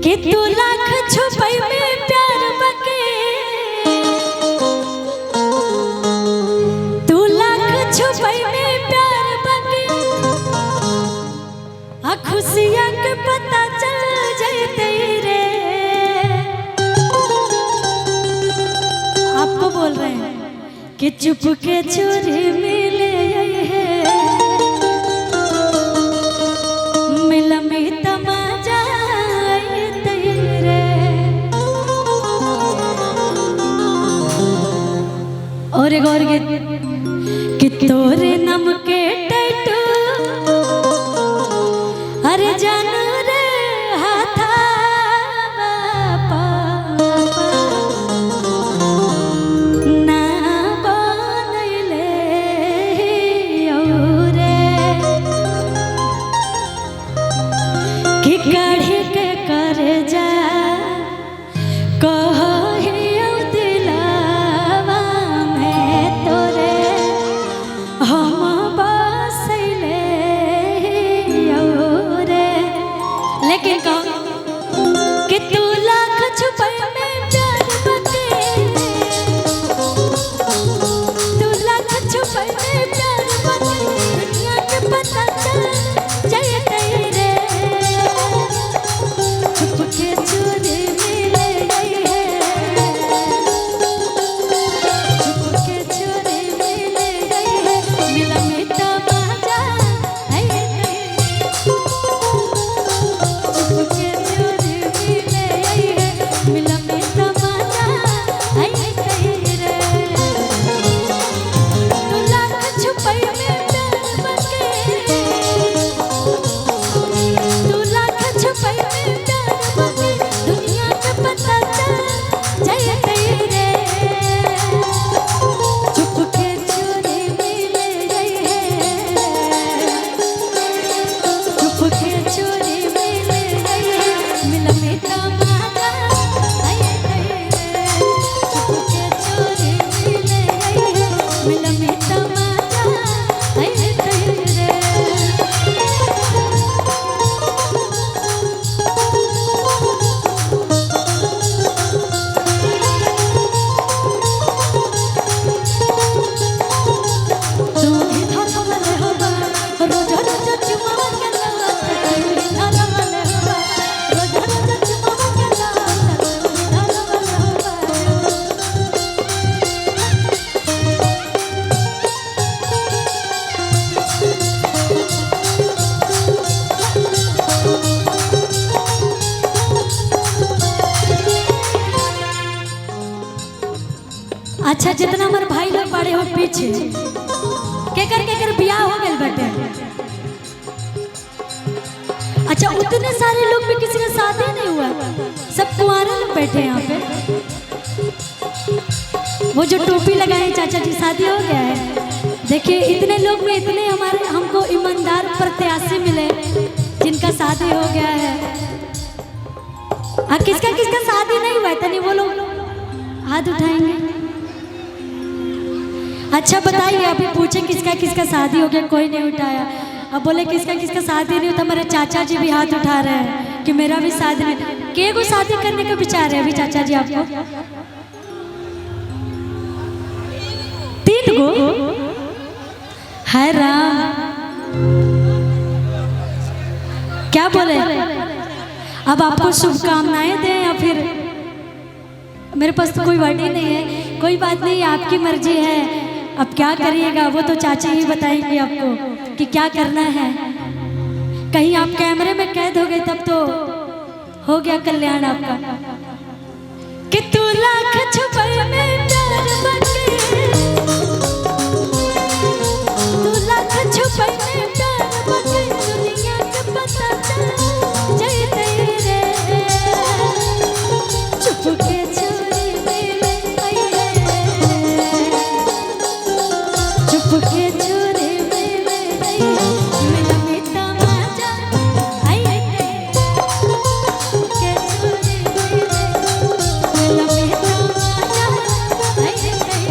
कि तू लाख छुपाई में प्यार बके, तू लाख छुपाई में प्यार बके, आ खुशियां के पता चल जाते रे। आपको बोल रहे हैं कि चुप के चोरी मिले है, मिला में तमाजा तेरे। और एक और गीत कि तोरे नम के टैटू, अरे जान रे हाथा ना बनैले औरे, कि काढ़ी के कर जा कहियो दिलवा में तोरे हम बसैले औरे। लेकिन कहो कि तू लाख छुपाई में प्यार बके, तू लाख छुपाई में प्यार बके, दुनिया के पता चल जाए तेरे। चुप के चोरी मिले है, चुप के चोरी मिले है, मिला में तमाजा है तेरे। चुप के चोरी मिले है, मिला में तमाजा है तेरे। तू लाख छुपाई में प्यार बके, तू लाख छुपाई में प्यार बके, दुनिया के पता चल जाए तेरे। चुप के चोरी मिले है, चुप के चोरी मिले है, मिला में तमाजा है तेरे। चुप के चोरी मिले है, मिला में तमाजा है तेरे। तू ही धरमले होबा, रोज रोज चुमावा के लावा, तू ही धरमले होबा, रोज रोज चुमावा के लावा, तू ही धरमले होबा। अच्छा, जितना हमारे भाई लोग बड़े हो पीछे केकर बियाह हो गए बटे। अच्छा, उतने सारे लोग में किसी का शादी नहीं हुआ, सब कुंवारे लोग बैठे हैं यहाँ पे। वो जो टोपी लगाए चाचा जी, शादी हो गया है। देखिए, इतने लोग में इतने हमारे हमको ईमानदार प्रत्याशी मिले जिनका शादी हो गया है। किसका किसका शादी नहीं हुआ है, तनी वो लोग हाथ उठाएंगे। अच्छा बताइए, अभी पूछे किसका किसका शादी हो गया, कोई नहीं उठाया। अब बोले किसका किसका शादी नहीं होता, मेरे चाचा जी भी हाथ उठा रहे हैं कि मेरा भी शादी नहीं। के को शादी करने का विचार है अभी चाचा जी आपको? 3 गो है राम, क्या बोले? अब आपको शुभकामनाएं दें या फिर? मेरे पास तो कोई वर्ड ही नहीं है। कोई बात नहीं, आपकी मर्जी है। अब क्या करिएगा, वो तो चाची ही बताएंगे आपको कि क्या करना है। कहीं आप कैमरे में कैद हो गए तब तो हो गया कल्याण आपका। कि तू लाख छुपाई में प्यार बके, तू लाख छुपाई में प्यार बके, दुनिया के पता चल जाए तेरे। चुप के चोरी मिले है, चुप के चोरी मिले है, मिला में तमाजा है तेरे। चुप के चोरी मिले, मिला में तमाजा है तेरे।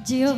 जियो।